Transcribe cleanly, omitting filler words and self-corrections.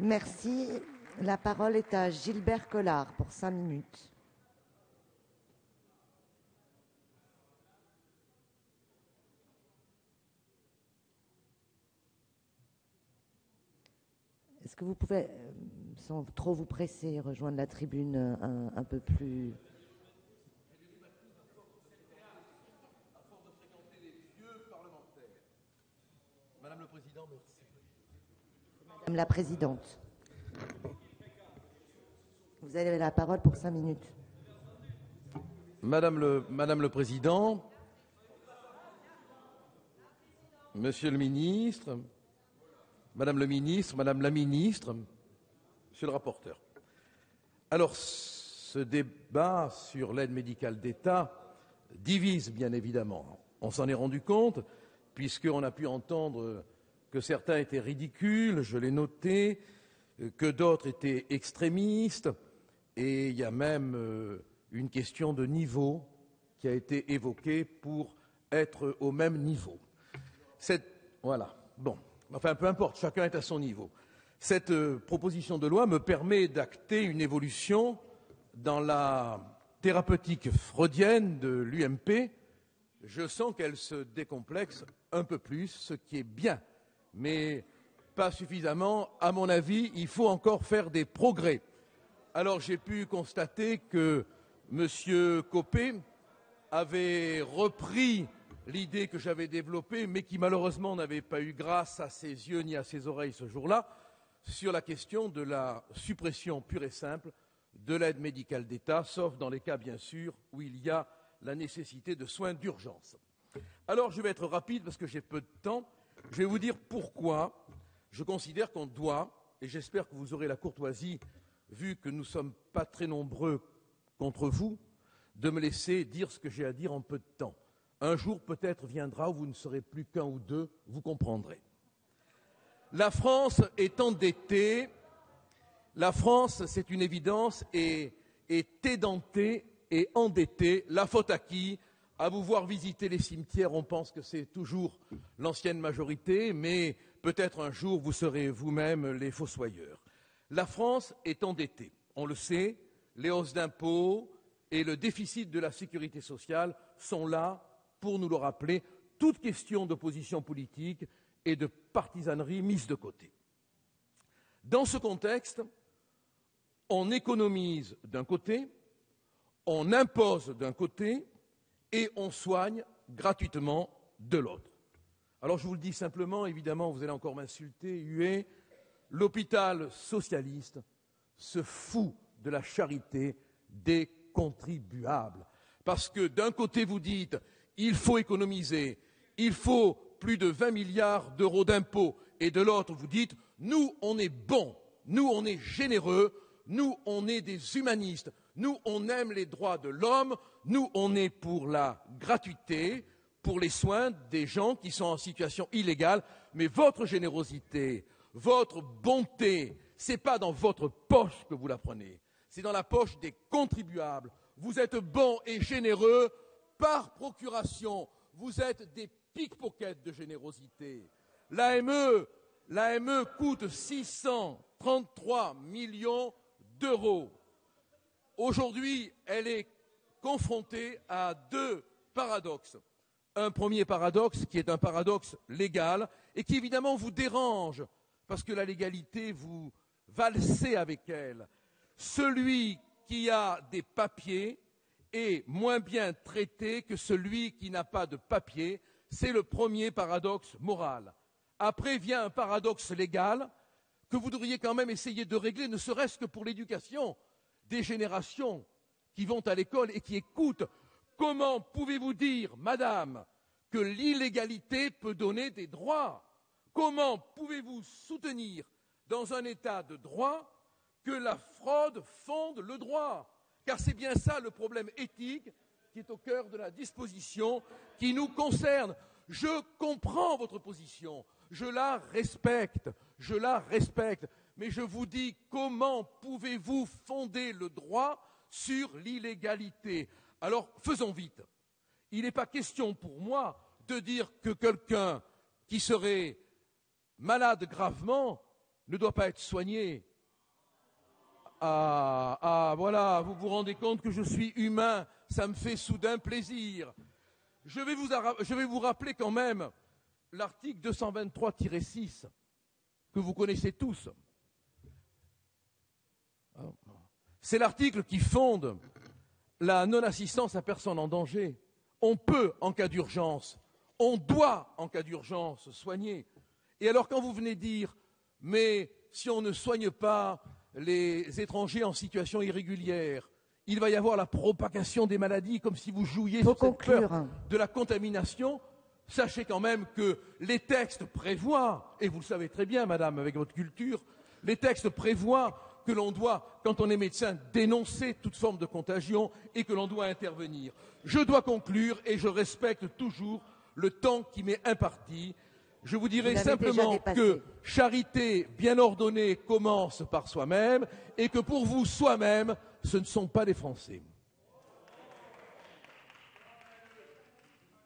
Merci. La parole est à Gilbert Collard pour 5 minutes. Est-ce que vous pouvez, sans trop vous presser, rejoindre la tribune un peu plus... Madame le Président, merci. Madame la Présidente, vous avez la parole pour 5 minutes. Madame le Président, Monsieur le Ministre, Madame le Ministre, Madame la Ministre, Monsieur le rapporteur. Alors, ce débat sur l'aide médicale d'État divise, bien évidemment. On s'en est rendu compte, puisqu'on a pu entendre que certains étaient ridicules, je l'ai noté, que d'autres étaient extrémistes, et il y a même une question de niveau qui a été évoquée pour être au même niveau. Voilà, bon, enfin peu importe, chacun est à son niveau. Cette proposition de loi me permet d'acter une évolution dans la thérapeutique freudienne de l'UMP. Je sens qu'elle se décomplexe un peu plus, ce qui est bien, mais pas suffisamment. À mon avis, il faut encore faire des progrès. Alors j'ai pu constater que M. Copé avait repris l'idée que j'avais développée, mais qui malheureusement n'avait pas eu grâce à ses yeux ni à ses oreilles ce jour-là, sur la question de la suppression pure et simple de l'aide médicale d'État, sauf dans les cas, bien sûr, où il y a la nécessité de soins d'urgence. Alors, je vais être rapide parce que j'ai peu de temps. Je vais vous dire pourquoi je considère qu'on doit, et j'espère que vous aurez la courtoisie, vu que nous ne sommes pas très nombreux contre vous, de me laisser dire ce que j'ai à dire en peu de temps. Un jour peut-être viendra où vous ne serez plus qu'un ou deux, vous comprendrez. La France est endettée, la France, c'est une évidence, est édentée et endettée. La faute à qui? À vous voir visiter les cimetières, on pense que c'est toujours l'ancienne majorité, mais peut-être un jour vous serez vous-même les fossoyeurs. La France est endettée, on le sait, les hausses d'impôts et le déficit de la sécurité sociale sont là pour nous le rappeler, toute question d'opposition politique et de partisanerie mise de côté. Dans ce contexte, on économise d'un côté, on impose d'un côté et on soigne gratuitement de l'autre. Alors je vous le dis simplement, évidemment, vous allez encore m'insulter, huer, l'hôpital socialiste se fout de la charité des contribuables. Parce que d'un côté vous dites, il faut économiser, il faut plus de 20 milliards d'euros d'impôts, et de l'autre vous dites, nous on est bons, nous on est généreux, nous on est des humanistes, nous on aime les droits de l'homme, nous on est pour la gratuité, pour les soins des gens qui sont en situation illégale, mais votre générosité, votre bonté, ce n'est pas dans votre poche que vous la prenez, c'est dans la poche des contribuables. Vous êtes bons et généreux par procuration, vous êtes des pickpockets de générosité. L'AME coûte 633 millions d'euros. Aujourd'hui, elle est confrontée à deux paradoxes. Un premier paradoxe qui est un paradoxe légal et qui évidemment vous dérange parce que la légalité, vous valsez avec elle. Celui qui a des papiers est moins bien traité que celui qui n'a pas de papiers. C'est le premier paradoxe moral. Après vient un paradoxe légal que vous devriez quand même essayer de régler, ne serait-ce que pour l'éducation des générations qui vont à l'école et qui écoutent. Comment pouvez-vous dire, madame, que l'illégalité peut donner des droits? Comment pouvez-vous soutenir dans un état de droit que la fraude fonde le droit? Car c'est bien ça le problème éthique qui est au cœur de la disposition qui nous concerne. Je comprends votre position, je la respecte, mais je vous dis, comment pouvez-vous fonder le droit sur l'illégalité? Alors, faisons vite. Il n'est pas question pour moi de dire que quelqu'un qui serait malade gravement ne doit pas être soigné. Voilà, vous vous rendez compte que je suis humain, ça me fait soudain plaisir. Je vais vous rappeler quand même l'article 223-6, que vous connaissez tous. C'est l'article qui fonde la non-assistance à personne en danger. On peut, en cas d'urgence, on doit, en cas d'urgence, soigner. Et alors quand vous venez dire, mais si on ne soigne pas les étrangers en situation irrégulière, il va y avoir la propagation des maladies, comme si vous jouiez sur cette peur de la contamination. Sachez quand même que les textes prévoient, et vous le savez très bien, madame, avec votre culture, les textes prévoient que l'on doit, quand on est médecin, dénoncer toute forme de contagion et que l'on doit intervenir. Je dois conclure et je respecte toujours le temps qui m'est imparti. Je vous dirai simplement que charité bien ordonnée commence par soi-même et que pour vous, soi-même, ce ne sont pas les Français.